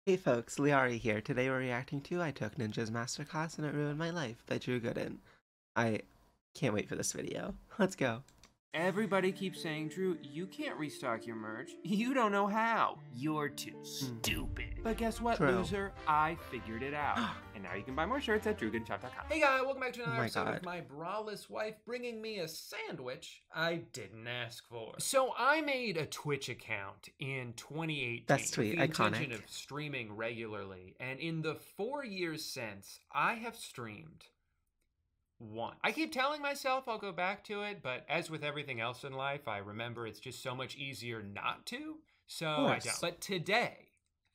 Hey folks, lyarri here. Today we're reacting to I Took Ninja's Masterclass and It Ruined My Life by Drew Gooden. I can't wait for this video. Let's go. Everybody keeps saying, Drew, you can't restock your merch. You don't know how. You're too stupid. But guess what, True. loser? I figured it out. And now you can buy more shirts at drewgoodenshop.com. Hey guys, welcome back to another my episode God. of my braless wife bringing me a sandwich I didn't ask for. So I made a Twitch account in 2018 That's sweet, with the intention iconic. of streaming regularly. And in the 4 years since, I have streamed once. I keep telling myself I'll go back to it, but as with everything else in life, I remember it's just so much easier not to, so I don't. But today,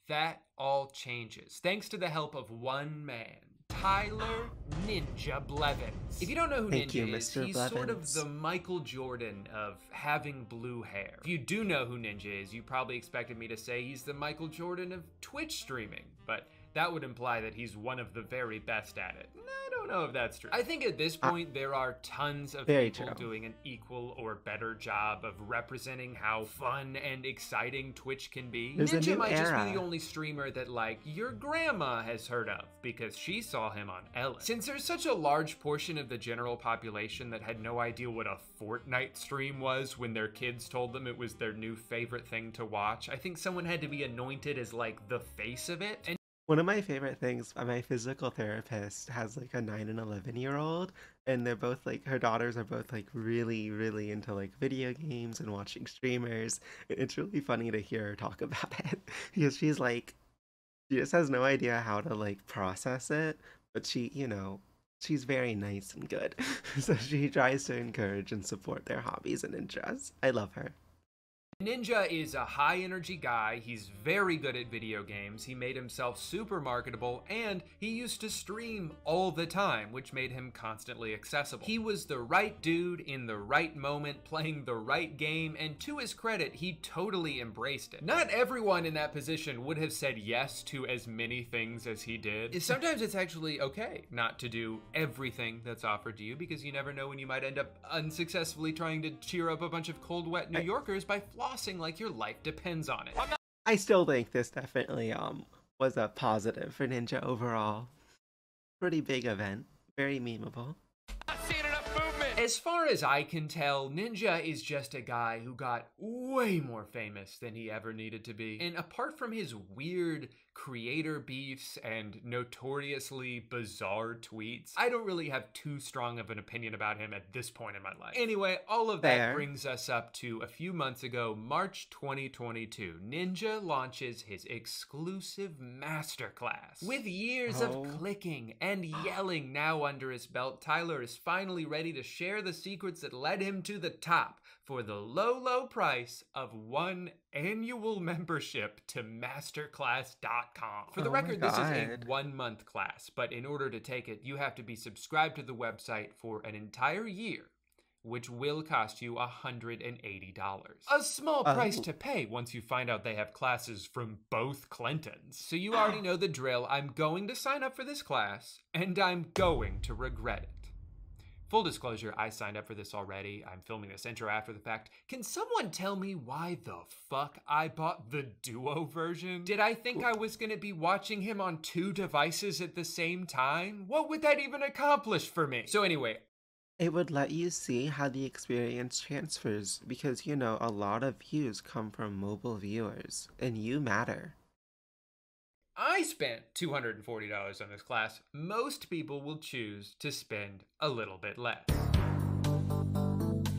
that all changes, thanks to the help of one man, Tyler Ninja Blevins. If you don't know who Thank you, Ninja is, Mr. he's sort of Blevins. the Michael Jordan of having blue hair. If you do know who Ninja is, you probably expected me to say he's the Michael Jordan of Twitch streaming, but that would imply that he's one of the very best at it. I don't know if that's true. I think at this point there are tons of people doing an equal or better job of representing how fun and exciting Twitch can be. Ninja might just be the only streamer that, like, your grandma has heard of because she saw him on Ellen. Since there's such a large portion of the general population that had no idea what a Fortnite stream was when their kids told them it was their new favorite thing to watch, I think someone had to be anointed as, like, the face of it. And one of my favorite things, my physical therapist has like a 9 and 11-year-old, and they're both like, her daughters are both like really, really into like video games and watching streamers. It's really funny to hear her talk about it because she's like, she just has no idea how to like process it, but she, she's very nice and good. So she tries to encourage and support their hobbies and interests. I love her. Ninja is a high-energy guy, he's very good at video games, he made himself super marketable, and he used to stream all the time, which made him constantly accessible. He was the right dude in the right moment, playing the right game, and to his credit, he totally embraced it. Not everyone in that position would have said yes to as many things as he did. Sometimes it's actually okay not to do everything that's offered to you, because you never know when you might end up unsuccessfully trying to cheer up a bunch of cold, wet New Yorkers by flossing like your life depends on it. I still think this definitely was a positive for Ninja overall. Pretty big event, very memeable. As far as I can tell, Ninja is just a guy who got way more famous than he ever needed to be. And apart from his weird creator beefs and notoriously bizarre tweets, I don't really have too strong of an opinion about him at this point in my life. Anyway, all of that brings us up to a few months ago, March 2022. Ninja launches his exclusive masterclass. With years of clicking and yelling now under his belt, Tyler is finally ready to share the secrets that led him to the top for the low, low price of one annual membership to masterclass.com. For the record, this is a 1-month class, but in order to take it, you have to be subscribed to the website for an entire year, which will cost you $180. A small price to pay once you find out they have classes from both Clintons. So you already know the drill. I'm going to sign up for this class, and I'm going to regret it. Full disclosure, I signed up for this already. I'm filming this intro after the fact. Can someone tell me why the fuck I bought the Duo version? Did I think I was gonna be watching him on 2 devices at the same time? What would that even accomplish for me? So anyway, it would let you see how the experience transfers because, a lot of views come from mobile viewers, and you matter. I spent $240 on this class. Most people will choose to spend a little bit less.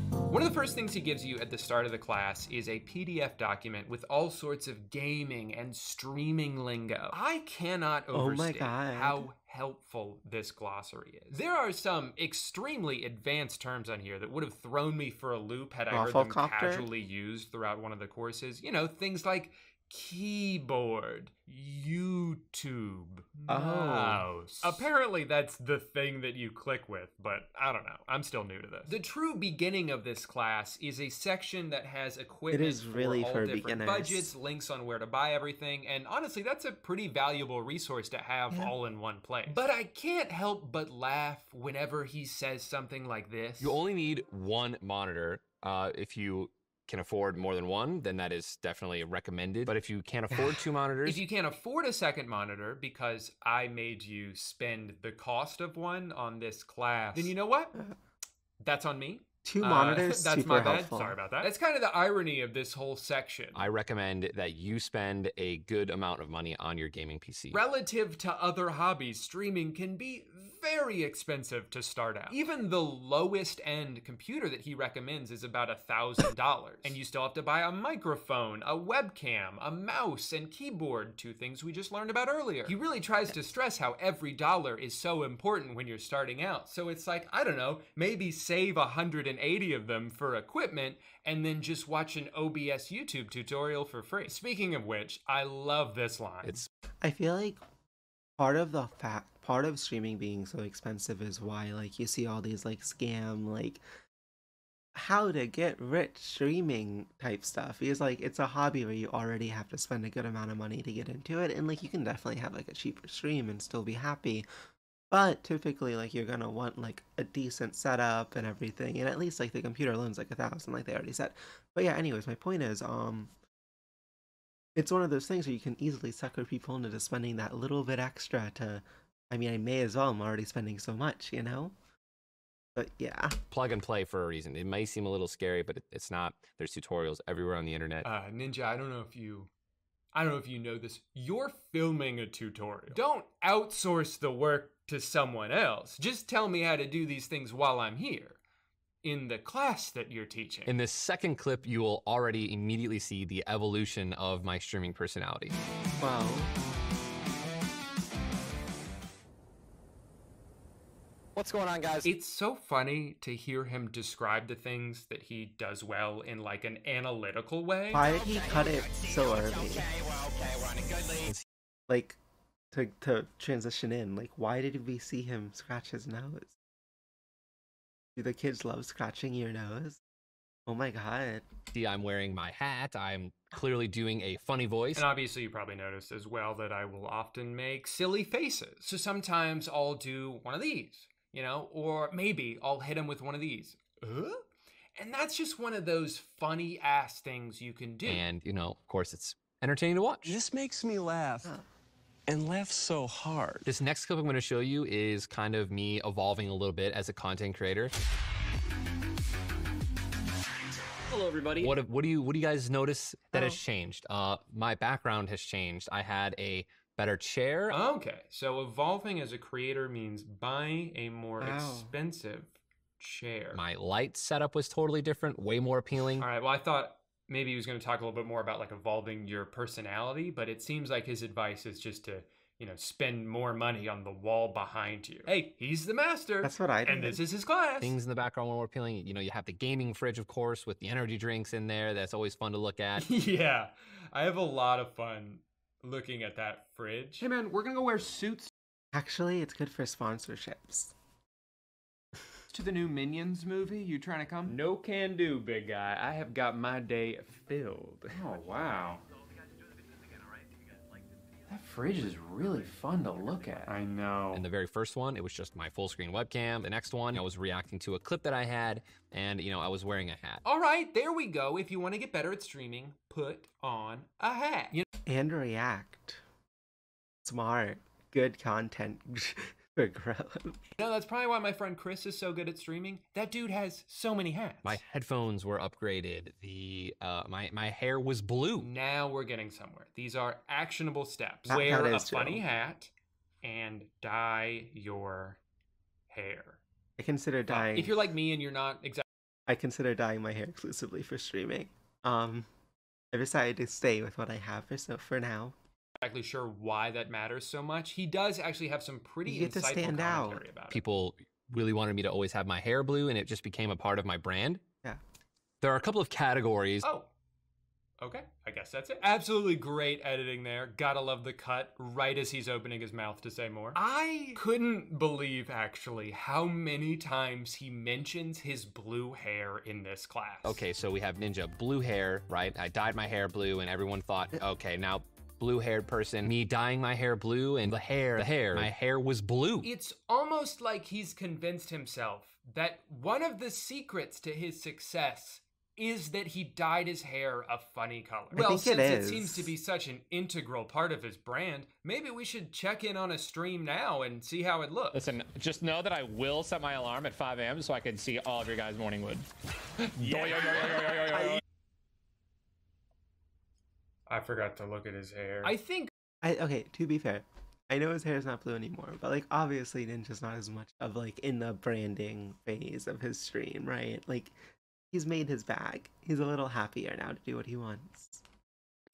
One of the first things he gives you at the start of the class is a PDF document with all sorts of gaming and streaming lingo. I cannot overstate how helpful this glossary is. There are some extremely advanced terms on here that would have thrown me for a loop had I heard them casually used throughout one of the courses. Things like keyboard, YouTube, mouse. Apparently that's the thing that you click with, but I don't know. I'm still new to this. The true beginning of this class is a section that has equipment for all different budgets, links on where to buy everything, and honestly, that's a pretty valuable resource to have all in one place. But I can't help but laugh whenever he says something like this. You only need one monitor if you can afford more than one, then that is definitely recommended. But if you can't afford 2 monitors, if you can't afford a second monitor because I made you spend the cost of one on this class, then you know what? That's on me. 2 monitors, that's super my bad. helpful. Sorry about that. That's kind of the irony of this whole section. I recommend that you spend a good amount of money on your gaming PC. Relative to other hobbies, streaming can be very expensive to start out. Even the lowest end computer that he recommends is about $1,000. And you still have to buy a microphone, a webcam, a mouse, and keyboard, 2 things we just learned about earlier. He really tries to stress how every dollar is so important when you're starting out. So it's like, I don't know, maybe save 180 of them for equipment and then just watch an OBS YouTube tutorial for free. Speaking of which, I love this line. I feel like part of streaming being so expensive is why like you see all these like scam like how to get rich streaming type stuff, because like it's a hobby where you already have to spend a good amount of money to get into it, and like you can definitely have like a cheaper stream and still be happy, but typically like you're gonna want like a decent setup and everything, and at least like the computer alone's like 1,000 like they already said. But yeah, anyways, my point is it's one of those things where you can easily sucker people into just spending that little bit extra to, I mean, I may as well, I'm already spending so much, you know? But yeah. Plug and play for a reason. It may seem a little scary, but it's not. There's tutorials everywhere on the internet. Ninja, I don't know if you know this. You're filming a tutorial. Don't outsource the work to someone else. Just tell me how to do these things while I'm here in the class that you're teaching. In this second clip, you will already immediately see the evolution of my streaming personality. Wow. What's going on, guys? It's so funny to hear him describe the things that he does well in like an analytical way. Why did he cut it so early? Like, to transition in, like, why did we see him scratch his nose? Do the kids love scratching your nose? Oh my god. See, I'm wearing my hat. I'm clearly doing a funny voice. And obviously you probably noticed as well that I will often make silly faces. So sometimes I'll do one of these, you know, or maybe I'll hit him with one of these. And that's just one of those funny ass things you can do. And, you know, of course, it's entertaining to watch. This makes me laugh. And laugh so hard. This next clip I'm going to show you is kind of me evolving a little bit as a content creator. Hello, everybody. What do you guys notice that has changed? My background has changed. I had a better chair. Okay, so evolving as a creator means buying a more expensive chair. My light setup was totally different, way more appealing. All right, well, I thought maybe he was going to talk a little bit more about like evolving your personality, but it seems like his advice is just to, you know, spend more money on the wall behind you. Hey, he's the master. That's what I did. And this is his class. Things in the background were more appealing. You know, you have the gaming fridge, of course, with the energy drinks in there. That's always fun to look at. Yeah, I have a lot of fun looking at that fridge. Hey man, we're going to go wear suits Actually, it's good for sponsorships. to the new Minions movie. You trying to come? No can do, big guy. I have got my day filled. Oh, wow. That fridge is really fun to look at. I know. In the very first one, it was just my full screen webcam. The next one, I was reacting to a clip that I had, and, you know, I was wearing a hat. All right, there we go. If you want to get better at streaming, put on a hat. And react. Smart. Good content for growth. No, that's probably why my friend Chris is so good at streaming. That dude has so many hats. My headphones were upgraded. My hair was blue. Now we're getting somewhere. These are actionable steps. That Wear a is true. funny hat and dye your hair. I consider dyeing. If you're like me and you're not exactly I consider dyeing my hair exclusively for streaming. I decided to stay with what I have for now. sure why that matters so much, he does actually have some pretty You get to insightful stand out. commentary about it. People really wanted me to always have my hair blue, and it just became a part of my brand. Yeah. There are a couple of categories. Oh. Okay, I guess that's it. Absolutely great editing there. Gotta love the cut right as he's opening his mouth to say more. I couldn't believe, actually, how many times he mentions his blue hair in this class. Okay, so we have Ninja blue hair, right? I dyed my hair blue, and everyone thought, okay, now blue-haired person, me dyeing my hair blue, and my hair was blue. It's almost like he's convinced himself that one of the secrets to his success is that he dyed his hair a funny color. I Well, think since it it is. seems to be such an integral part of his brand, maybe we should check in on a stream now and see how it looks. Listen, just know that I will set my alarm at 5 a.m. so I can see all of your guys' morning wood. I forgot to look at his hair. I think Okay, to be fair, I know his hair is not blue anymore, but like obviously Ninja's not as much of like in the branding phase of his stream, right? Like he's made his bag. He's a little happier now to do what he wants.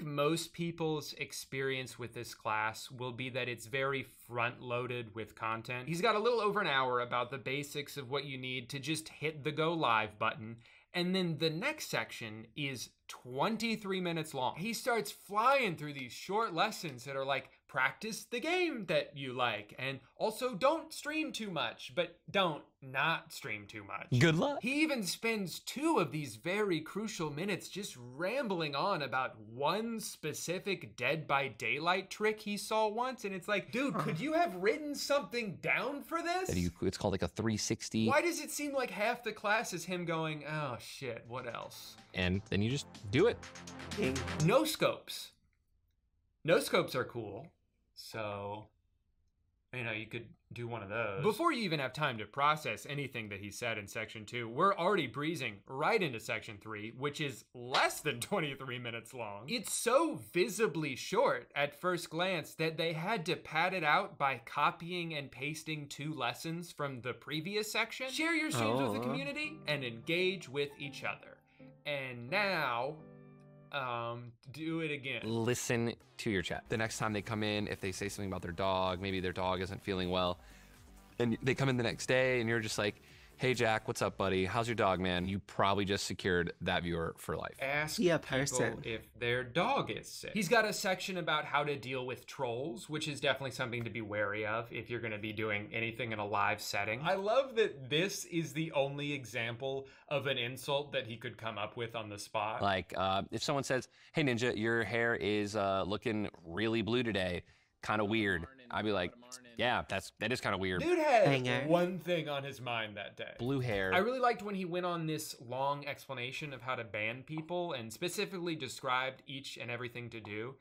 most people's experience with this class will be that it's very front-loaded with content. He's got a little over an hour about the basics of what you need to just hit the go live button. And then the next section is 23 minutes long. He starts flying through these short lessons that are like, practice the game that you like, and also don't stream too much, but don't not stream too much. Good luck. He even spends 2 of these very crucial minutes just rambling on about one specific Dead by Daylight trick he saw once, and it's like, dude, could you have written something down for this? It's called like a 360. Why does it seem like half the class is him going, oh shit, what else? And then you just do it. No scopes. No scopes are cool. So, you know, you could do one of those. Before you even have time to process anything that he said in section 2, we're already breezing right into section 3, which is less than 23 minutes long. It's so visibly short at first glance that they had to pad it out by copying and pasting 2 lessons from the previous section. Share your streams with the community and engage with each other. And now, do it again. Listen to your chat. The next time they come in, if they say something about their dog, maybe their dog isn't feeling well, and they come in the next day and you're just like, hey Jack, what's up buddy? How's your dog, man? You probably just secured that viewer for life. Ask Be a people person. if their dog is sick. He's got a section about how to deal with trolls, which is definitely something to be wary of if you're going to be doing anything in a live setting. I love that this is the only example of an insult that he could come up with on the spot. Like if someone says, hey Ninja, your hair is looking really blue today, kind of weird. I'd be like, yeah, that is kind of weird. Dude had Hanger. one thing on his mind that day. Blue hair. I really liked when he went on this long explanation of how to ban people and specifically described each and everything to do,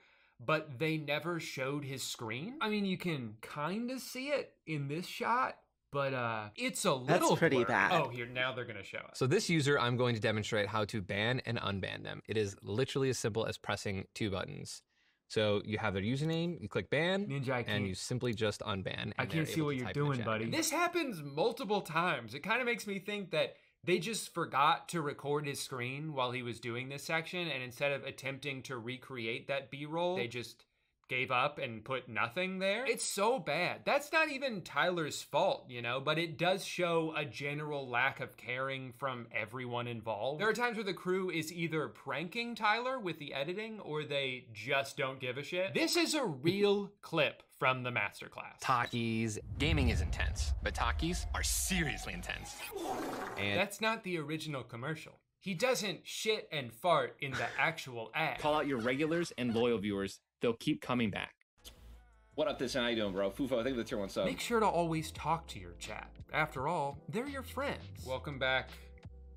but they never showed his screen. I mean, you can kind of see it in this shot, but it's a little That's pretty blurry. bad. Oh, here, now they're gonna show us. So this user, I'm going to demonstrate how to ban and unban them. It is literally as simple as pressing 2 buttons. So you have their username, you click ban, Ninja, and you simply just unban. I and can't they're see able what to you're type in the doing, chat buddy. again. This happens multiple times. It kind of makes me think that they just forgot to record his screen while he was doing this section, and instead of attempting to recreate that B-roll, they just gave up and put nothing there. It's so bad. That's not even Tyler's fault, you know, but it does show a general lack of caring from everyone involved. There are times where the crew is either pranking Tyler with the editing or they just don't give a shit. This is a real clip from the masterclass. Takis. Gaming is intense, but Takis are seriously intense. And That's not the original commercial. He doesn't shit and fart in the actual ad. Call out your regulars and loyal viewers. They'll keep coming back. What up, this? How you doing, bro? Fufo, I think the tier 1 sub. Make sure to always talk to your chat. After all, they're your friends. Welcome back,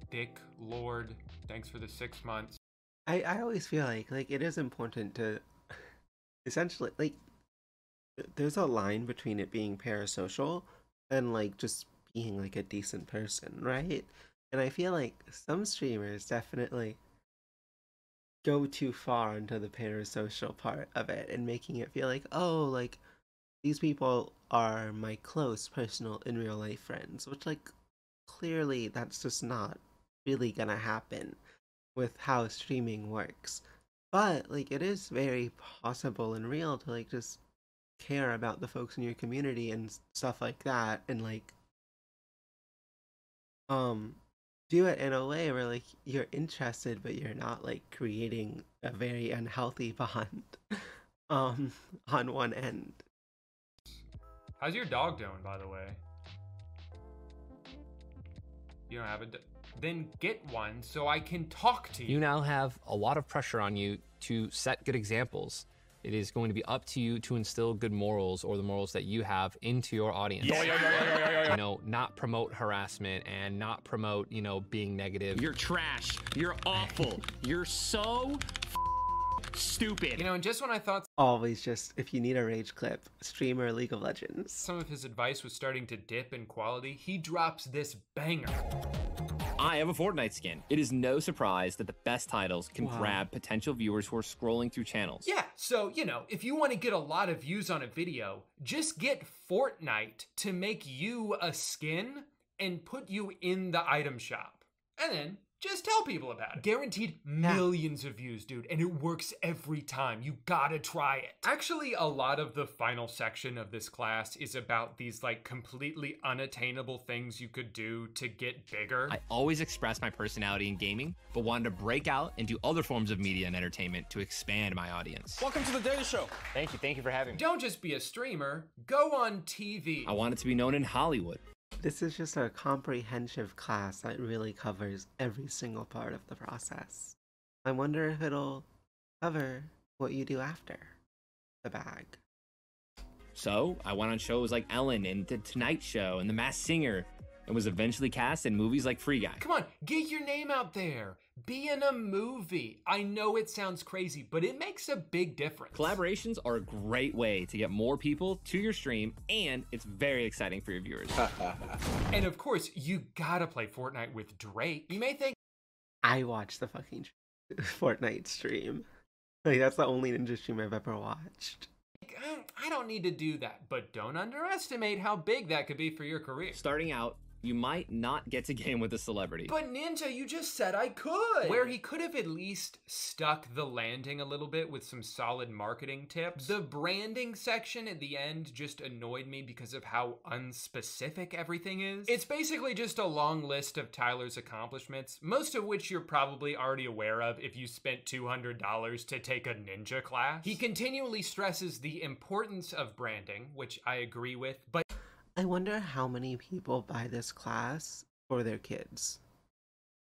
Dick Lord. Thanks for the 6 months. I always feel like it is important to essentially like there's a line between it being parasocial and like just being like a decent person, right? And I feel like some streamers definitely go too far into the parasocial part of it and making it feel like, oh, like these people are my close personal in real life friends, which like clearly that's just not really gonna happen with how streaming works. But like it is very possible and real to like just care about the folks in your community and stuff like that, and like do it in a way where like you're interested but you're not like creating a very unhealthy bond on one end. How's your dog doing, by the way? You don't have a then get one so I can talk to you. you now have a lot of pressure on you to set good examples. It is going to be up to you to instill good morals, or the morals that you have, into your audience. You know, not promote harassment and not promote, you know, being negative. You're trash. You're awful. You're so stupid. You know, and just when I thought Always just, if you need a rage clip, streamer League of Legends. some of his advice was starting to dip in quality, he drops this banger. I have a Fortnite skin. It is no surprise that the best titles can grab potential viewers who are scrolling through channels. Yeah, so, you know, if you want to get a lot of views on a video, just get Fortnite to make you a skin and put you in the item shop. And then just tell people about it. Guaranteed millions of views, dude, and it works every time. You gotta try it. Actually, a lot of the final section of this class is about these, like, completely unattainable things you could do to get bigger. I always expressed my personality in gaming, but wanted to break out and do other forms of media and entertainment to expand my audience. Welcome to the Daily Show. Thank you for having me. Don't just be a streamer, go on TV. I wanted to be known in Hollywood. This is just a comprehensive class that really covers every single part of the process. I wonder if it'll cover what you do after the bag. So I went on shows like Ellen and The Tonight Show and The Masked Singer, and was eventually cast in movies like Free Guy. Come on, get your name out there. Be in a movie. I know it sounds crazy, but it makes a big difference. Collaborations are a great way to get more people to your stream, and it's very exciting for your viewers. And of course, you gotta play Fortnite with Drake. You may think I watched the fucking Fortnite stream. Like, that's the only Ninja stream I've ever watched. I don't need to do that, but don't underestimate how big that could be for your career. Starting out, you might not get to game with a celebrity. But Ninja, you just said I could! Where he could have at least stuck the landing a little bit with some solid marketing tips. The branding section at the end just annoyed me because of how unspecific everything is. It's basically just a long list of Tyler's accomplishments, most of which you're probably already aware of if you spent $200 to take a Ninja class. He continually stresses the importance of branding, which I agree with, but I wonder how many people buy this class for their kids.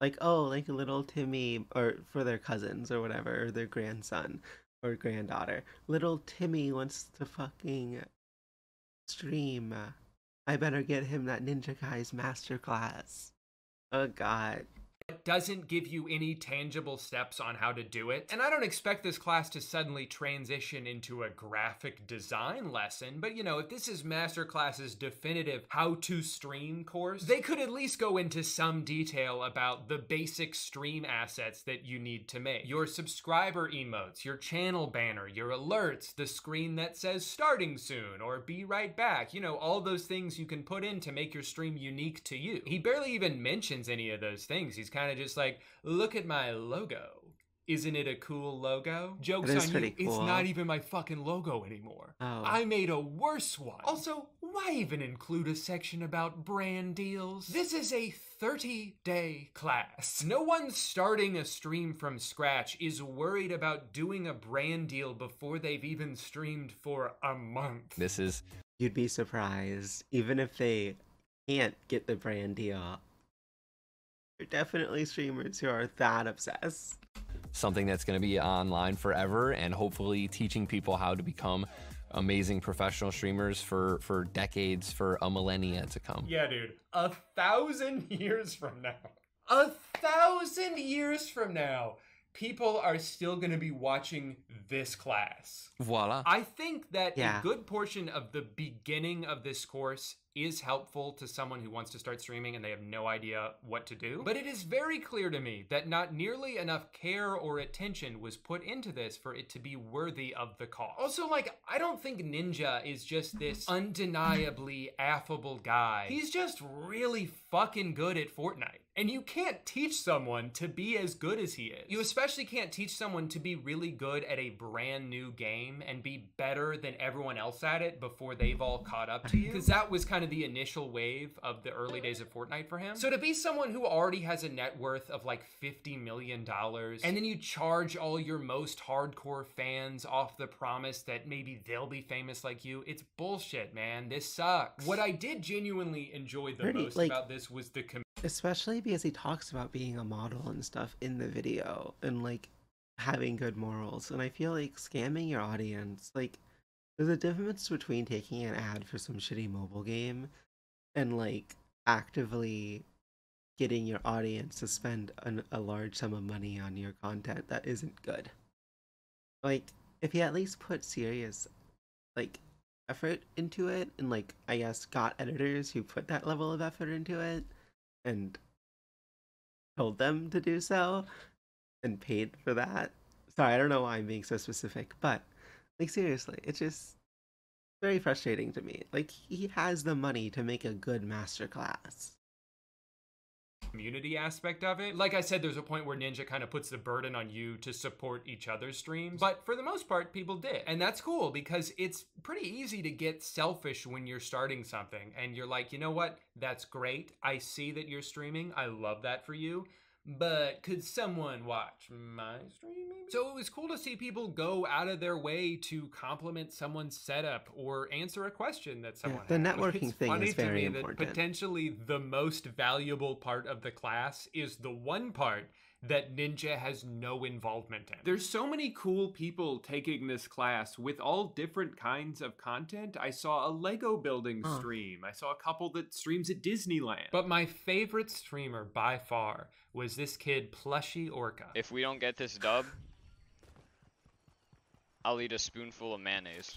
Like, oh, like little Timmy, or for their cousins or whatever, or their grandson or granddaughter. Little Timmy wants to fucking stream. I better get him that Ninja Guy's Masterclass. Oh god. doesn't give you any tangible steps on how to do it. And I don't expect this class to suddenly transition into a graphic design lesson, but you know, if this is Masterclass's definitive how to stream course, they could at least go into some detail about the basic stream assets that you need to make. Your subscriber emotes, your channel banner, your alerts, the screen that says starting soon or be right back, you know, all those things you can put in to make your stream unique to you. He barely even mentions any of those things. He's kind of just like, look at my logo. Isn't it a cool logo? Joke's on you, cool. It's not even my fucking logo anymore. Oh. I made a worse one. Also, why even include a section about brand deals? This is a 30-day class. No one starting a stream from scratch is worried about doing a brand deal before they've even streamed for a month. This is... You'd be surprised, even if they can't get the brand deal. There are definitely streamers who are that obsessed. something that's going to be online forever, and hopefully teaching people how to become amazing professional streamers for decades, for a millennia to come. Yeah, dude. 1,000 years from now. 1,000 years from now, people are still going to be watching this class. Voila. I think that Yeah. a good portion of the beginning of this course is helpful to someone who wants to start streaming and they have no idea what to do. But it is very clear to me that not nearly enough care or attention was put into this for it to be worthy of the cost. Also, like, I don't think Ninja is just this undeniably affable guy. He's just really fucking good at Fortnite. And you can't teach someone to be as good as he is. You especially can't teach someone to be really good at a brand new game and be better than everyone else at it before they've all caught up to you. Because that was kind of the initial wave of the early days of Fortnite for him. So to be someone who already has a net worth of like $50 million, and then you charge all your most hardcore fans off the promise that maybe they'll be famous like you, it's bullshit, man. This sucks. What I did genuinely enjoy the most about this was the especially because he talks about being a model and stuff in the video, and like having good morals. And I feel like scamming your audience, like, there's a difference between taking an ad for some shitty mobile game and like actively getting your audience to spend a large sum of money on your content that isn't good. Like, if you at least put serious, like, effort into it, and like, I guess got editors who put that level of effort into it and told them to do so and paid for that. Sorry, I don't know why I'm being so specific, but like, seriously, it's just very frustrating to me. Like, he has the money to make a good masterclass. Community aspect of it. Like I said, there's a point where Ninja kind of puts the burden on you to support each other's streams, but for the most part, people did. And that's cool because it's pretty easy to get selfish when you're starting something and you're like, you know what? That's great. I see that you're streaming. I love that for you. But could someone watch my stream? So it was cool to see people go out of their way to compliment someone's setup or answer a question that someone The had. networking It's thing funny is to very me important. that potentially the most valuable part of the class is the one part that Ninja has no involvement in. There's so many cool people taking this class with all different kinds of content. I saw a Lego building stream. I saw a couple that streams at Disneyland. But my favorite streamer by far was this kid, Plushy Orca. If we don't get this dub, I'll eat a spoonful of mayonnaise.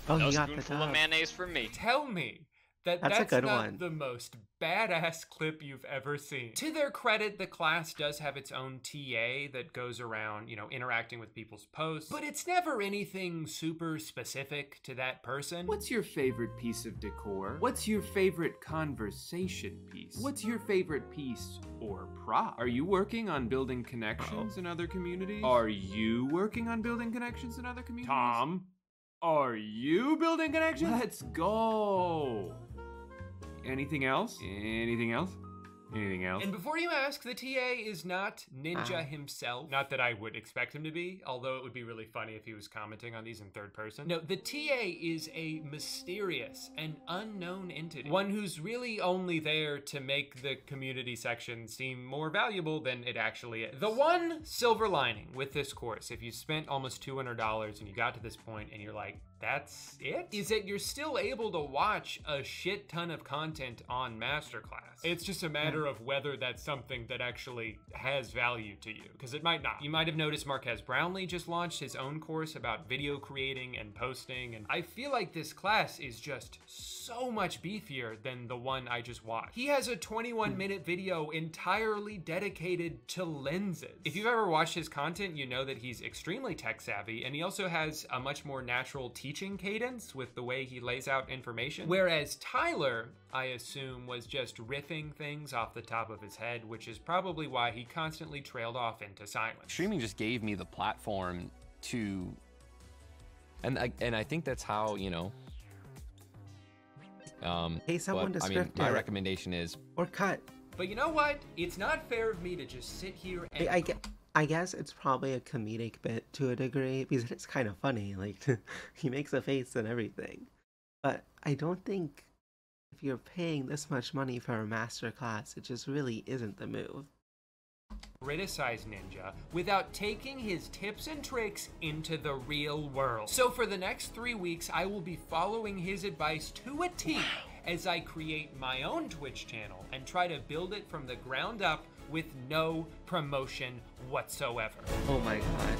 Oh, No he got the spoonful of dub. mayonnaise for me. Tell me that That's a good not one. the most badass clip you've ever seen. To their credit, the class does have its own TA that goes around, interacting with people's posts, but it's never anything super specific to that person. What's your favorite piece of decor? What's your favorite conversation piece? What's your favorite piece or prop? Are you working on building connections in other communities? Are you working on building connections in other communities? Tom, are you building connections? Let's go. Anything else? Anything else? Anything else? And before you ask, the TA is not Ninja himself. Not that I would expect him to be, although it would be really funny if he was commenting on these in third person. No, the TA is a mysterious and unknown entity. One who's really only there to make the community section seem more valuable than it actually is. The one silver lining with this course, if you spent almost $200 and you got to this point and you're like, that's it? Is that you're still able to watch a shit ton of content on Masterclass. It's just a matter of whether that's something that actually has value to you, because it might not. You might have noticed Marquez Brownlee just launched his own course about video creating and posting, and I feel like this class is just so much beefier than the one I just watched. He has a 21-minute video entirely dedicated to lenses. If you've ever watched his content, you know that he's extremely tech savvy, and he also has a much more natural teaching cadence with the way he lays out information. Whereas Tyler, I assume, was just riffing things off the top of his head, which is probably why he constantly trailed off into silence. Streaming just gave me the platform to, and I think that's how, Pay someone to script my it. recommendation is, Or cut. But you know what? It's not fair of me to just sit here and... I guess it's probably a comedic bit to a degree, because it's kind of funny. Like, he makes a face and everything. But I don't think if you're paying this much money for a master class, it just really isn't the move. criticize Ninja without taking his tips and tricks into the real world. So for the next 3 weeks, I will be following his advice to a T as I create my own Twitch channel and try to build it from the ground up with no promotion whatsoever. Oh my god.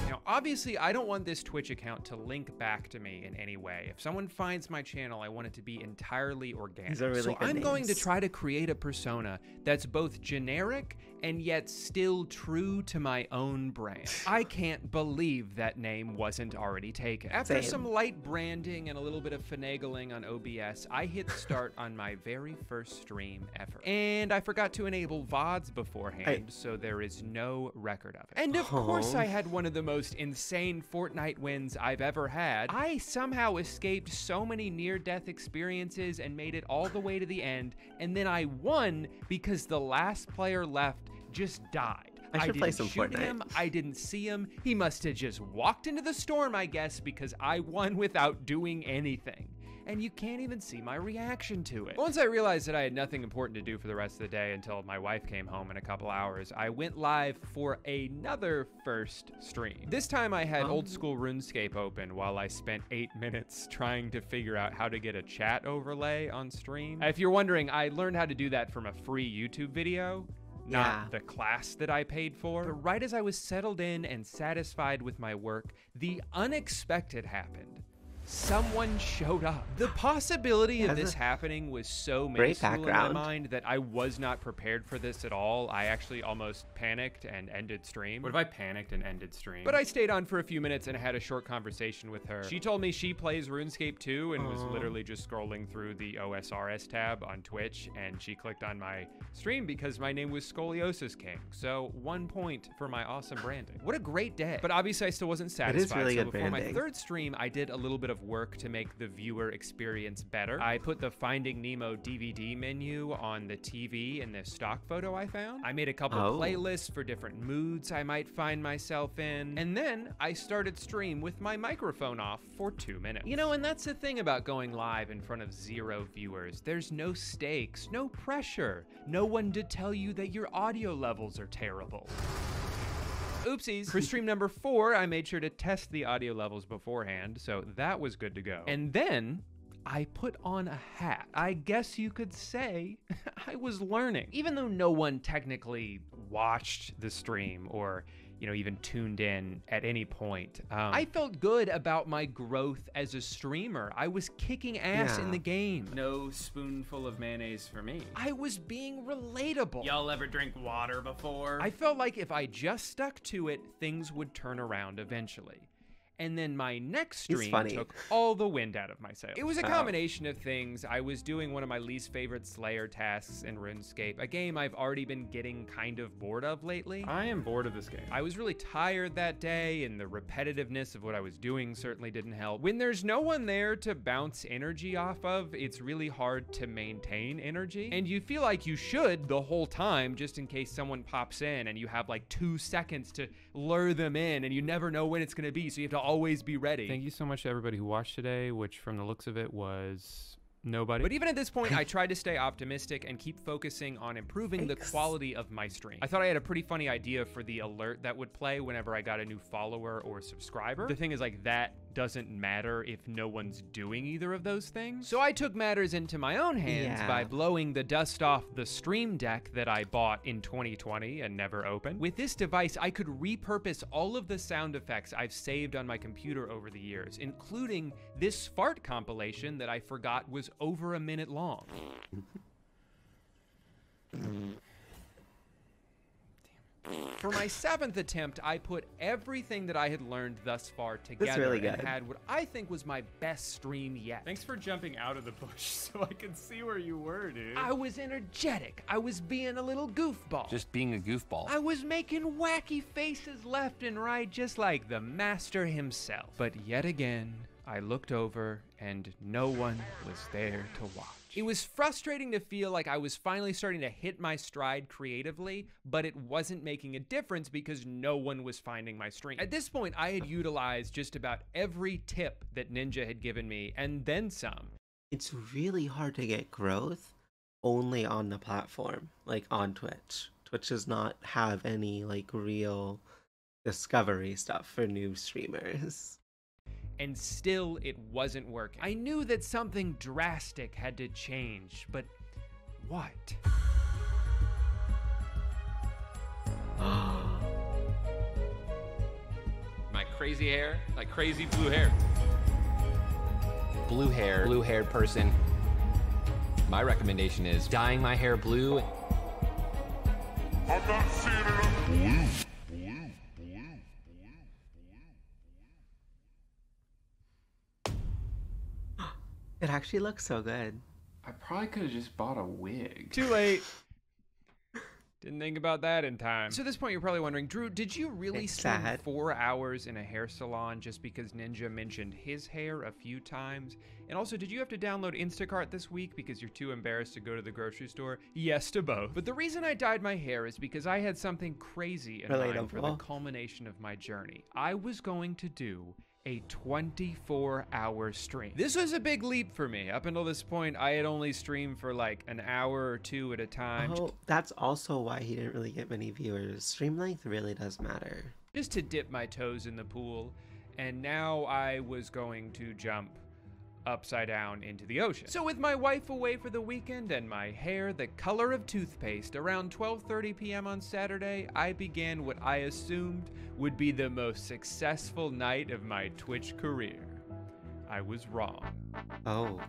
Now, obviously, I don't want this Twitch account to link back to me in any way. If someone finds my channel, I want it to be entirely organic. These are really so good I'm going to names. try to create a persona that's both generic and yet still true to my own brand. I can't believe that name wasn't already taken. After Same. some light branding and a little bit of finagling on OBS, I hit start on my very first stream ever. And I forgot to enable VODs beforehand, so there is no record of it. And of course I had one of the most insane Fortnite wins I've ever had. I somehow escaped so many near-death experiences and made it all the way to the end, and then I won because the last player left just died. I should play didn't some shoot Fortnite. him, I didn't see him. He must have just walked into the storm, I guess, because I won without doing anything. and you can't even see my reaction to it. Once I realized that I had nothing important to do for the rest of the day until my wife came home in a couple hours, I went live for another first stream. This time I had old school RuneScape open while I spent 8 minutes trying to figure out how to get a chat overlay on stream. If you're wondering, I learned how to do that from a free YouTube video, not the class that I paid for. But right as I was settled in and satisfied with my work, the unexpected happened. Someone showed up. The possibility of this happening was so minuscule in my mind that I was not prepared for this at all. I actually almost panicked and ended stream. What if I panicked and ended stream? But I stayed on for a few minutes and had a short conversation with her. She told me she plays RuneScape too and was literally just scrolling through the OSRS tab on Twitch, and she clicked on my stream because my name was Scoliosis King. So 1 point for my awesome branding. What a great day. But obviously I still wasn't satisfied. It is really so good before branding. my third stream, I did a little bit of work to make the viewer experience better. I put the Finding Nemo DVD menu on the TV in the stock photo I found. I made a couple playlists for different moods I might find myself in. And then I started stream with my microphone off for 2 minutes. You know, and that's the thing about going live in front of 0 viewers. There's no stakes, no pressure, no one to tell you that your audio levels are terrible. Oopsies. For stream number 4, I made sure to test the audio levels beforehand, so that was good to go. And then I put on a hat. I guess you could say I was learning. Even though no one technically watched the stream or, you know, even tuned in at any point, I felt good about my growth as a streamer. I was kicking ass in the game. No spoonful of mayonnaise for me. I was being relatable. Y'all ever drink water before? I felt like if I just stuck to it, things would turn around eventually. And then my next stream took all the wind out of my sails. It was a combination of things. I was doing one of my least favorite Slayer tasks in RuneScape, a game I've already been getting kind of bored of lately. I am bored of this game. I was really tired that day, and the repetitiveness of what I was doing certainly didn't help. When there's no one there to bounce energy off of, it's really hard to maintain energy. And you feel like you should the whole time, just in case someone pops in and you have like 2 seconds to lure them in, and you never know when it's gonna be, so you have to always be ready. Thank you so much to everybody who watched today, which from the looks of it was nobody. But even at this point, I tried to stay optimistic and keep focusing on improving the quality of my stream. I thought I had a pretty funny idea for the alert that would play whenever I got a new follower or subscriber. The thing is, like, that doesn't matter if no one's doing either of those things. So I took matters into my own hands by blowing the dust off the Stream Deck that I bought in 2020 and never opened. With this device, I could repurpose all of the sound effects I've saved on my computer over the years, including this fart compilation that I forgot was over a minute long. For my 7th attempt, I put everything that I had learned thus far together and had what I think was my best stream yet. Thanks for jumping out of the bush so I could see where you were, dude. I was energetic. I was being a little goofball. Just being a goofball. I was making wacky faces left and right, just like the master himself. But yet again, I looked over and no one was there to watch. It was frustrating to feel like I was finally starting to hit my stride creatively, but it wasn't making a difference because no one was finding my stream. At this point, I had utilized just about every tip that Ninja had given me, and then some. It's really hard to get growth only on the platform, like on Twitch. Twitch does not have any like real discovery stuff for new streamers. And still it wasn't working. I knew that something drastic had to change, but what? My crazy hair, like crazy blue hair. Blue-haired person. My recommendation is dyeing my hair blue. I'm not seeing enough blue. It actually looks so good. I probably could have just bought a wig. Too late. Didn't think about that in time. So at this point, you're probably wondering, Drew, did you really spend 4 hours in a hair salon just because Ninja mentioned his hair a few times? And also, did you have to download Instacart this week because you're too embarrassed to go to the grocery store? Yes to both. But the reason I dyed my hair is because I had something crazy in mind for the culmination of my journey. I was going to do a 24-hour stream. This was a big leap for me. Up until this point, I had only streamed for like an hour or two at a time. Oh, that's also why he didn't really get many viewers. Stream length really does matter. Just to dip my toes in the pool. And now I was going to jump upside down into the ocean. So with my wife away for the weekend and my hair the color of toothpaste, around 12:30 p.m. on Saturday, I began what I assumed would be the most successful night of my Twitch career. I was wrong. Oh.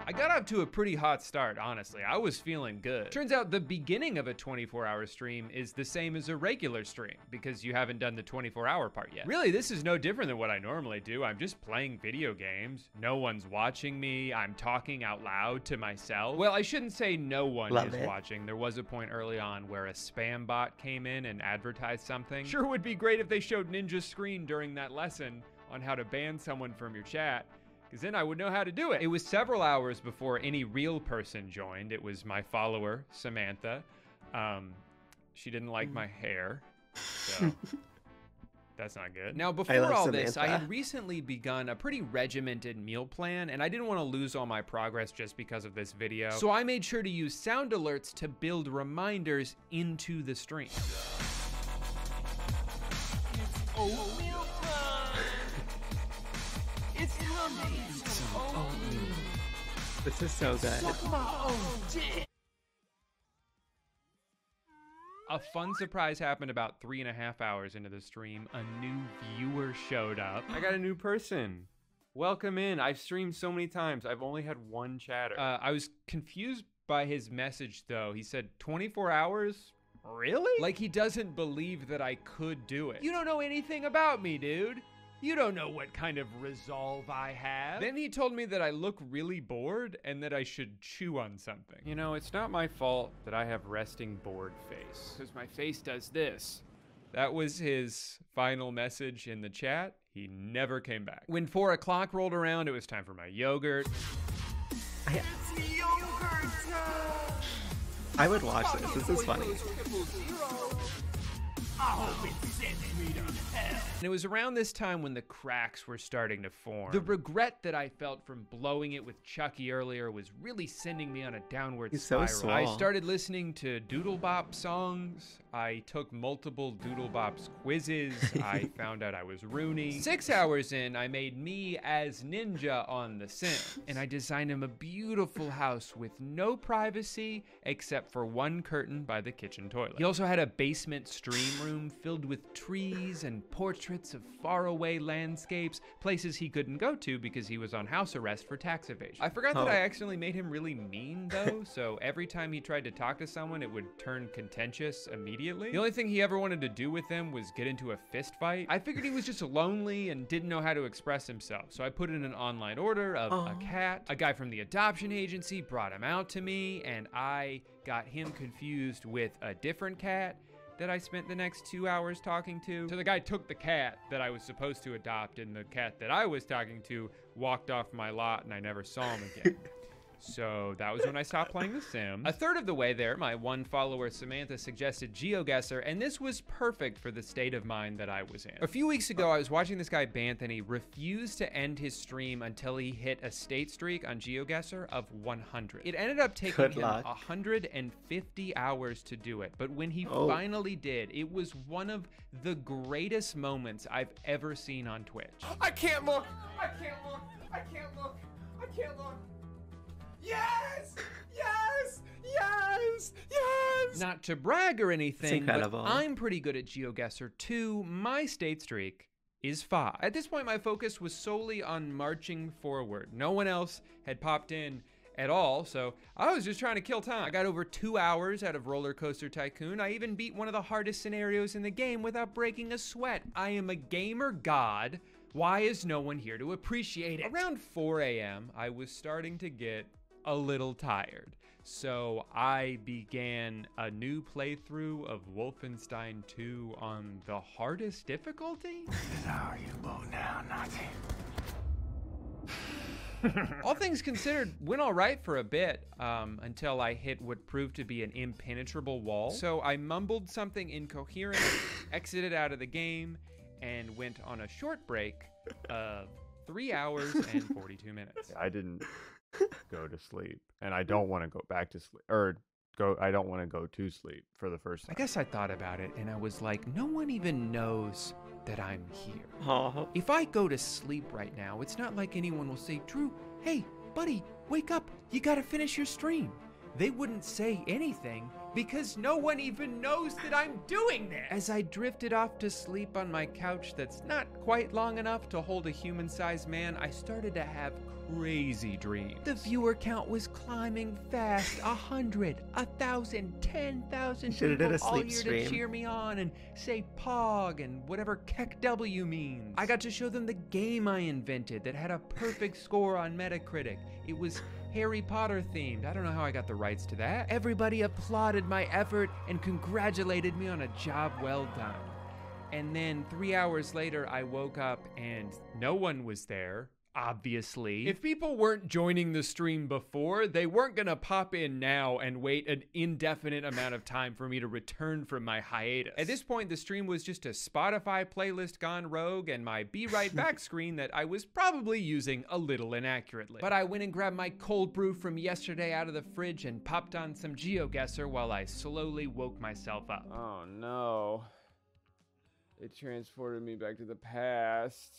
I got off to a pretty hot start, honestly. I was feeling good. Turns out the beginning of a 24-hour stream is the same as a regular stream because you haven't done the 24-hour part yet. Really, this is no different than what I normally do. I'm just playing video games. No one's watching me. I'm talking out loud to myself. Well, I shouldn't say no one is watching. There was a point early on where a spam bot came in and advertised something. Sure would be great if they showed Ninja's screen during that lesson on how to ban someone from your chat, because then I would know how to do it. It was several hours before any real person joined. It was my follower, Samantha. She didn't like my hair, so that's not good. Now, before all this, I had recently begun a pretty regimented meal plan, and I didn't want to lose all my progress just because of this video. So I made sure to use sound alerts to build reminders into the stream. Oatmeal time! It's This is so good. A fun surprise happened about 3.5 hours into the stream. A new viewer showed up. I got a new person. Welcome in. I've streamed so many times. I've only had one chatter. I was confused by his message though. He said 24 hours? Really? Like he doesn't believe that I could do it. You don't know anything about me, dude. You don't know what kind of resolve I have. Then he told me that I look really bored and that I should chew on something. You know, it's not my fault that I have resting bored face, because my face does this. That was his final message in the chat. He never came back. When 4 o'clock rolled around, it was time for my yogurt. I would watch this. This is funny. And it was around this time when the cracks were starting to form. The regret that I felt from blowing it with Chucky earlier was really sending me on a downward spiral. So I started listening to Doodle Bop songs. I took multiple Doodle Bops quizzes. I found out I was Rooney. 6 hours in, I made me as Ninja on The Sims. And I designed him a beautiful house with no privacy except for one curtain by the kitchen toilet. He also had a basement stream room filled with trees and portraits of faraway landscapes, places he couldn't go to because he was on house arrest for tax evasion. I forgot that I accidentally made him really mean though, so every time he tried to talk to someone, it would turn contentious immediately. The only thing he ever wanted to do with them was get into a fist fight. I figured he was just lonely and didn't know how to express himself, so I put in an online order of a cat. A guy from the adoption agency brought him out to me, and I got him confused with a different cat that I spent the next 2 hours talking to. So the guy took the cat that I was supposed to adopt, and the cat that I was talking to walked off my lot, and I never saw him again. So that was when I stopped playing The Sims. A third of the way there, my one follower Samantha suggested GeoGuessr, and this was perfect for the state of mind that I was in. A few weeks ago, I was watching this guy Banthony refuse to end his stream until he hit a state streak on GeoGuessr of 100. It ended up taking him 150 hours to do it, but when he finally did, it was one of the greatest moments I've ever seen on Twitch. I can't look! I can't look! I can't look! I can't look! Yes! Yes! Yes! Yes! Not to brag or anything, but incredible. I'm pretty good at GeoGuessr too. My state streak is 5. At this point, my focus was solely on marching forward. No one else had popped in at all, so I was just trying to kill time. I got over 2 hours out of Roller Coaster Tycoon. I even beat one of the hardest scenarios in the game without breaking a sweat. I am a gamer god. Why is no one here to appreciate it? Around 4 a.m., I was starting to get a little tired. So I began a new playthrough of Wolfenstein 2 on the hardest difficulty. How you bow down, Nazi? All things considered, went all right for a bit until I hit what proved to be an impenetrable wall. So I mumbled something incoherent, exited out of the game, and went on a short break of 3 hours and 42 minutes. I didn't go to sleep, and I don't want to go back to sleep, I don't want to go to sleep for the first time. I guess I thought about it, and I was like, no one even knows that I'm here. Aw. If I go to sleep right now, it's not like anyone will say, Drew, hey, buddy, wake up. You gotta finish your stream. They wouldn't say anything because no one even knows that I'm doing this. As I drifted off to sleep on my couch that's not quite long enough to hold a human-sized man, I started to have crazy dreams. The viewer count was climbing fast. 100, 1,000, 10,000 Should've did people a all sleep here stream. to cheer me on and say POG and whatever Keck W means. I got to show them the game I invented that had a perfect score on Metacritic. It was Harry Potter themed. I don't know how I got the rights to that. Everybody applauded my effort and congratulated me on a job well done. And then 3 hours later, I woke up and no one was there. Obviously. If people weren't joining the stream before, they weren't gonna pop in now and wait an indefinite amount of time for me to return from my hiatus. At this point, the stream was just a Spotify playlist gone rogue and my be right back screen that I was probably using a little inaccurately. But I went and grabbed my cold brew from yesterday out of the fridge and popped on some GeoGuessr while I slowly woke myself up. Oh no. It transported me back to the past.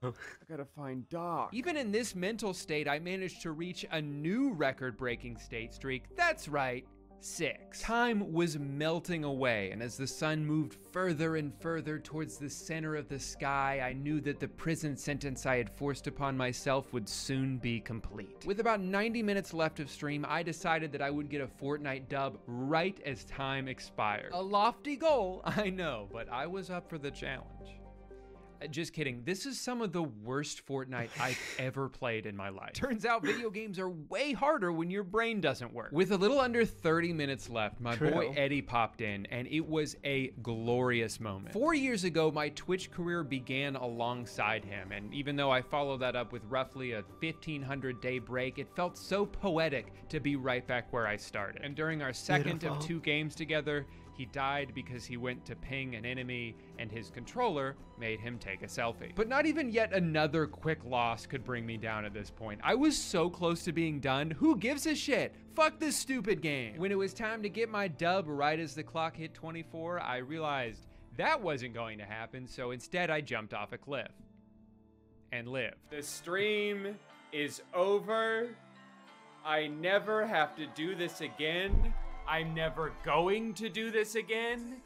I gotta find Doc. Even in this mental state, I managed to reach a new record-breaking state streak. That's right, 6. Time was melting away, and as the sun moved further and further towards the center of the sky, I knew that the prison sentence I had forced upon myself would soon be complete. With about 90 minutes left of stream, I decided that I would get a Fortnite dub right as time expired. A lofty goal, I know, but I was up for the challenge. Just kidding. This is some of the worst Fortnite I've ever played in my life. Turns out video games are way harder when your brain doesn't work. With a little under 30 minutes left, my boy Eddie popped in, and it was a glorious moment. 4 years ago, my Twitch career began alongside him, and even though I followed that up with roughly a 1,500-day break, it felt so poetic to be right back where I started. And during our second of 2 games together, he died because he went to ping an enemy and his controller made him take a selfie. But not even yet another quick loss could bring me down at this point. I was so close to being done. Who gives a shit? Fuck this stupid game. When it was time to get my dub right as the clock hit 24, I realized that wasn't going to happen, so instead I jumped off a cliff and lived. The stream is over. I never have to do this again. I'm never going to do this again.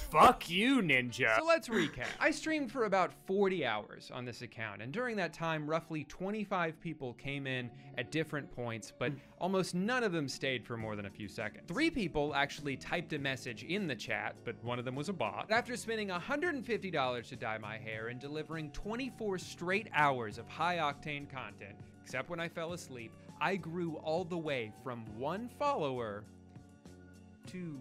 Fuck you, Ninja. So let's recap. I streamed for about 40 hours on this account, and during that time, roughly 25 people came in at different points, but almost none of them stayed for more than a few seconds. 3 people actually typed a message in the chat, but one of them was a bot. After spending $150 to dye my hair and delivering 24 straight hours of high-octane content, except when I fell asleep, I grew all the way from 1 follower to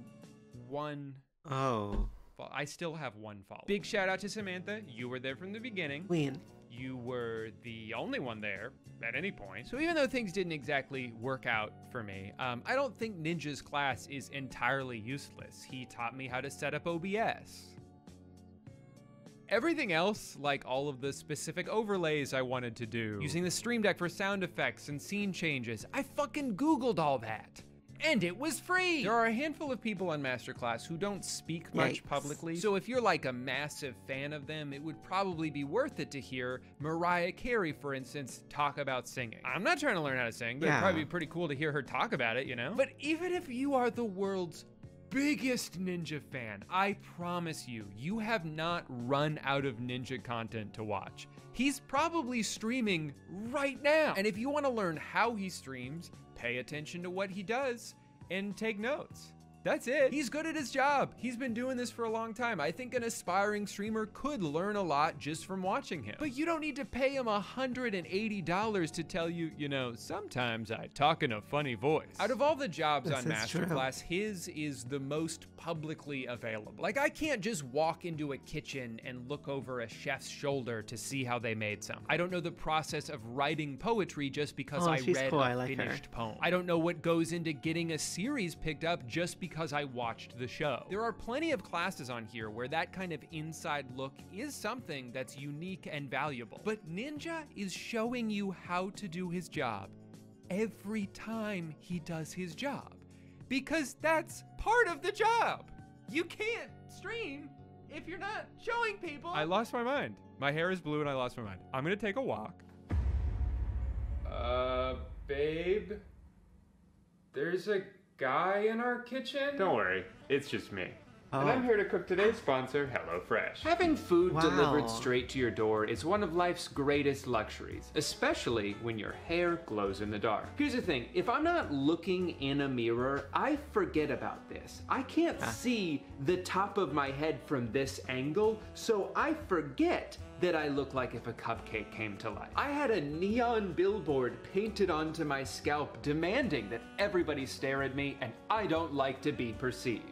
1. Oh. I still have 1 follower. Big shout out to Samantha. You were there from the beginning. Queen. You were the only one there at any point. So even though things didn't exactly work out for me, I don't think Ninja's class is entirely useless. He taught me how to set up OBS. Everything else, like all of the specific overlays I wanted to do, using the Stream Deck for sound effects and scene changes, I fucking Googled all that. And it was free! There are a handful of people on Masterclass who don't speak much publicly, so if you're like a massive fan of them, it would probably be worth it to hear Mariah Carey, for instance, talk about singing. I'm not trying to learn how to sing, but it'd probably be pretty cool to hear her talk about it, you know? But even if you are the world's biggest Ninja fan, I promise you, you have not run out of Ninja content to watch. He's probably streaming right now. And if you want to learn how he streams, pay attention to what he does and take notes. That's it. He's good at his job. He's been doing this for a long time. I think an aspiring streamer could learn a lot just from watching him. But you don't need to pay him $180 to tell you, you know, sometimes I talk in a funny voice. Out of all the jobs on Masterclass, his is the most publicly available. Like, I can't just walk into a kitchen and look over a chef's shoulder to see how they made something. I don't know the process of writing poetry just because I read a finished poem. I don't know what goes into getting a series picked up just because because I watched the show. There are plenty of classes on here where that kind of inside look is something that's unique and valuable. But Ninja is showing you how to do his job every time he does his job, because that's part of the job. You can't stream if you're not showing people. I lost my mind. My hair is blue and I lost my mind. I'm gonna take a walk. Babe, there's a guy in our kitchen. Don't worry, it's just me. And I'm here to cook today's sponsor, HelloFresh. Having food delivered straight to your door is one of life's greatest luxuries, especially when your hair glows in the dark. Here's the thing, if I'm not looking in a mirror, I forget about this. I can't see the top of my head from this angle, so I forget that I look like if a cupcake came to life. I had a neon billboard painted onto my scalp demanding that everybody stare at me, and I don't like to be perceived.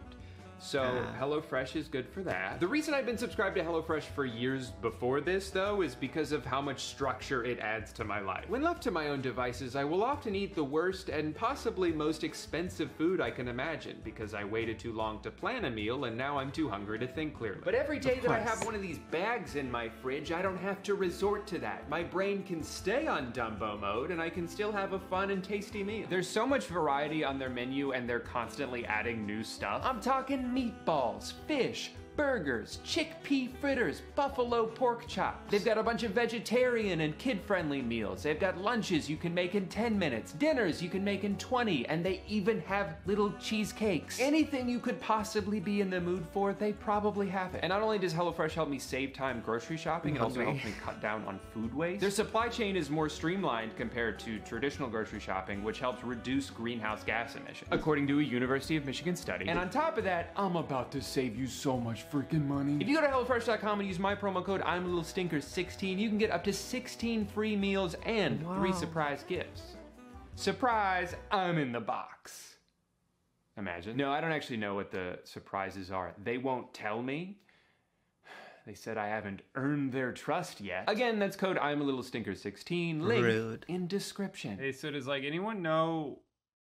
So HelloFresh is good for that. The reason I've been subscribed to HelloFresh for years before this, though, is because of how much structure it adds to my life. When left to my own devices, I will often eat the worst and possibly most expensive food I can imagine because I waited too long to plan a meal and now I'm too hungry to think clearly. But every day that I have one of these bags in my fridge, I don't have to resort to that. My brain can stay on Dumbo mode and I can still have a fun and tasty meal. There's so much variety on their menu and they're constantly adding new stuff. I'm talking meatballs, fish, burgers, chickpea fritters, buffalo pork chops. They've got a bunch of vegetarian and kid-friendly meals. They've got lunches you can make in 10 minutes, dinners you can make in 20, and they even have little cheesecakes. Anything you could possibly be in the mood for, they probably have it. And not only does HelloFresh help me save time grocery shopping, it also helps me cut down on food waste. Their supply chain is more streamlined compared to traditional grocery shopping, which helps reduce greenhouse gas emissions, according to a University of Michigan study. And on top of that, I'm about to save you so much freaking money. If you go to HelloFresh.com and use my promo code I'mALittleStinker16, you can get up to 16 free meals and 3 surprise gifts. Surprise, I'm in the box. Imagine. No, I don't actually know what the surprises are. They won't tell me. They said I haven't earned their trust yet. Again, that's code I'mALittleStinker16, link in description. Hey, so does like anyone know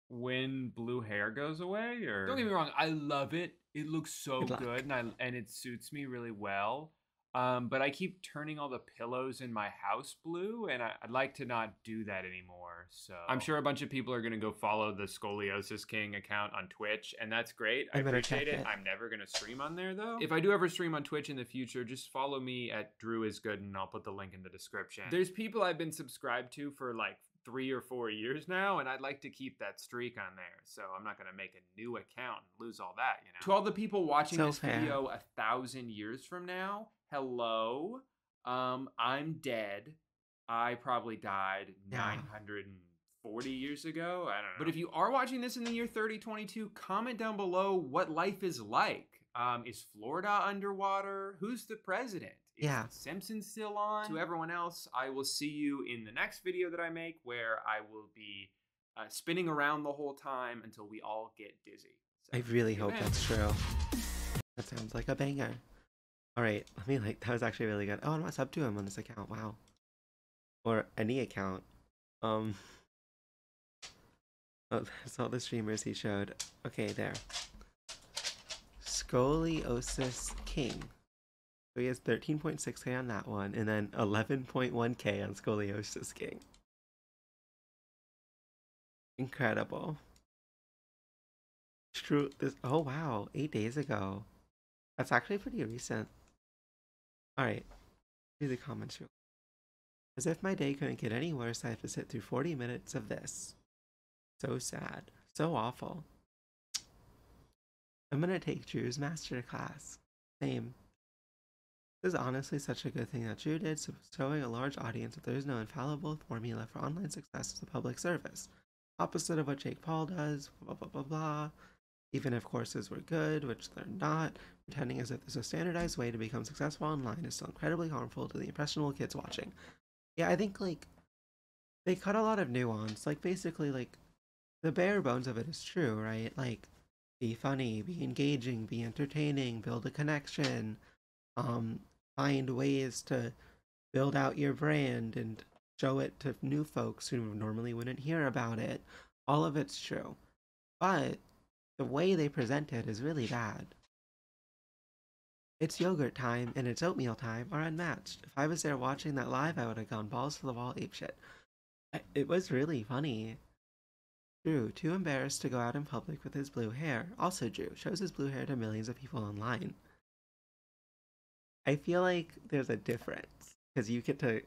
when blue hair goes away, or? Don't get me wrong, I love it. It looks so good and it suits me really well. But I keep turning all the pillows in my house blue and I'd like to not do that anymore. So I'm sure a bunch of people are gonna go follow the Scoliosis King account on Twitch, and that's great. I appreciate it. I'm never gonna stream on there though. If I do ever stream on Twitch in the future, just follow me at Drew is Good and I'll put the link in the description. There's people I've been subscribed to for like 3 or 4 years now, and I'd like to keep that streak on there. So I'm not gonna make a new account and lose all that, you know. To all the people watching this video 1,000 years from now, hello. I'm dead. I probably died 940 years ago. I don't know. But if you are watching this in the year 3022, comment down below what life is like. Is Florida underwater? Who's the president? Is The Simpsons still on? To everyone else, I will see you in the next video that I make, where I will be spinning around the whole time until we all get dizzy. So, I really hope that's true. That sounds like a banger. Alright, let me that was actually really good. Oh, I'm not sub to him on this account, wow. Or any account. Oh, that's all the streamers he showed. Okay, there. Scoliosis King. So he has 13.6k on that one, and then 11.1k on Scoliosis King. Incredible. True. Oh wow, 8 days ago. That's actually pretty recent. Alright, read the comments real quick. As if my day couldn't get any worse, I have to sit through 40 minutes of this. So sad. So awful. I'm gonna take Drew's Masterclass. Same. This is honestly such a good thing that Drew did, so showing a large audience that there is no infallible formula for online success as a public service. Opposite of what Jake Paul does, blah blah blah blah. Even if courses were good, which they're not, pretending as if there's a standardized way to become successful online is still incredibly harmful to the impressionable kids watching. Yeah, I think like they cut a lot of nuance. Like basically like the bare bones of it is true, right? Like be funny, be engaging, be entertaining, build a connection, find ways to build out your brand and show it to new folks who normally wouldn't hear about it. All of it's true. But the way they present it is really bad. It's yogurt time and it's oatmeal time are unmatched. If I was there watching that live, I would have gone balls to the wall apeshit. It was really funny. Drew, too embarrassed to go out in public with his blue hair. Also Drew, shows his blue hair to millions of people online. I feel like there's a difference, because you get to,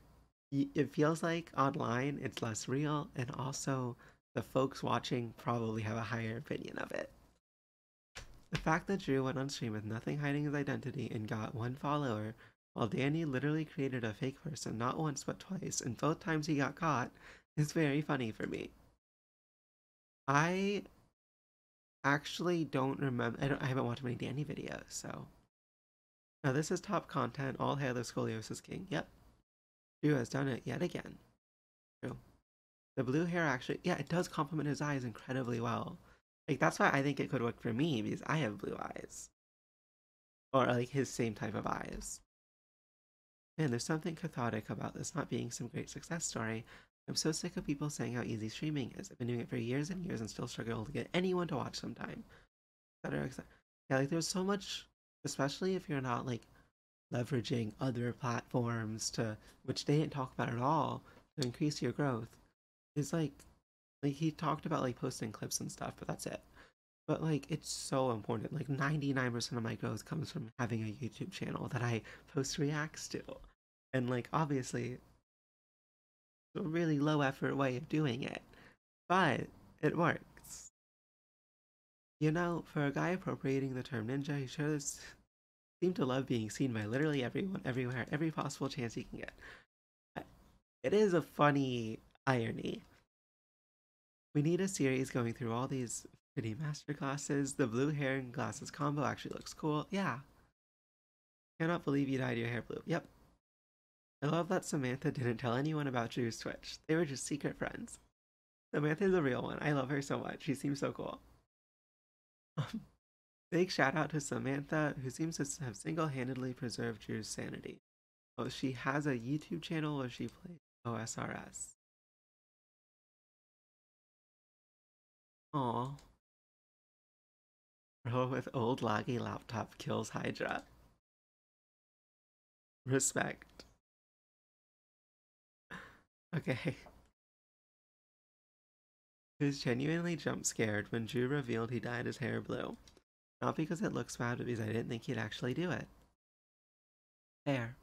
it feels like online it's less real, and also the folks watching probably have a higher opinion of it. The fact that Drew went on stream with nothing hiding his identity and got 1 follower, while Danny literally created a fake person not once but twice, and both times he got caught, is very funny for me. I actually don't remember, I haven't watched many Danny videos, so. Now this is top content, all hail the scoliosis king. Yep. Drew has done it yet again. True. The blue hair actually, yeah, it does complement his eyes incredibly well. Like, that's why I think it could work for me, because I have blue eyes. Or, like, his same type of eyes. Man, there's something cathartic about this not being some great success story. I'm so sick of people saying how easy streaming is. I've been doing it for years and years and still struggle to get anyone to watch sometime. Etc. Yeah, like, there's so much, especially if you're not, like, leveraging other platforms to, which they didn't talk about at all, to increase your growth. It's like he talked about like posting clips and stuff, but that's it. But like, it's so important. Like 99% of my growth comes from having a YouTube channel that I post reacts to. And like, obviously, it's a really low effort way of doing it, but it works. You know, for a guy appropriating the term ninja, he sure does seem to love being seen by literally everyone, everywhere, every possible chance he can get. It is a funny irony. We need a series going through all these pretty masterclasses. The blue hair and glasses combo actually looks cool. Yeah. Cannot believe you dyed your hair blue. Yep. I love that Samantha didn't tell anyone about Drew's Twitch. They were just secret friends. Samantha's a real one. I love her so much. She seems so cool. Big shout out to Samantha, who seems to have single-handedly preserved Drew's sanity. Oh, she has a YouTube channel where she plays OSRS. Aww. Bro with old laggy laptop kills Hydra. Respect. Okay. He was genuinely jump scared when Drew revealed he dyed his hair blue. Not because it looks bad, but because I didn't think he'd actually do it. Fair.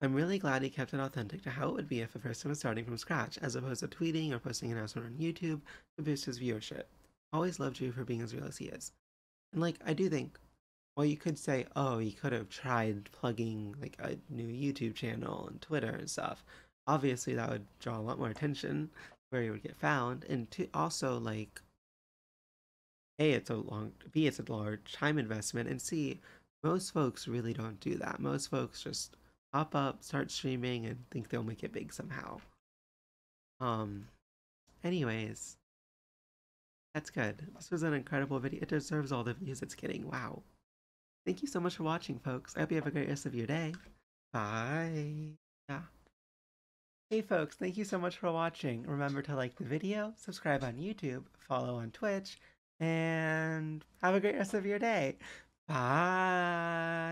I'm really glad he kept it authentic to how it would be if a person was starting from scratch, as opposed to tweeting or posting an announcement on YouTube to boost his viewership. Always loved Drew for being as real as he is. And like, I do think, well, you could say, oh, he could have tried plugging like a new YouTube channel and Twitter and stuff. Obviously, that would draw a lot more attention where he would get found, and to also like, A, it's a large time investment, and C, most folks really don't do that. Most folks just pop up, start streaming, and think they'll make it big somehow. Anyways, that's good. This was an incredible video. It deserves all the views it's getting. Wow. Thank you so much for watching, folks. I hope you have a great rest of your day. Bye. Yeah. Hey folks, thank you so much for watching. Remember to like the video, subscribe on YouTube, follow on Twitch, and have a great rest of your day. Bye.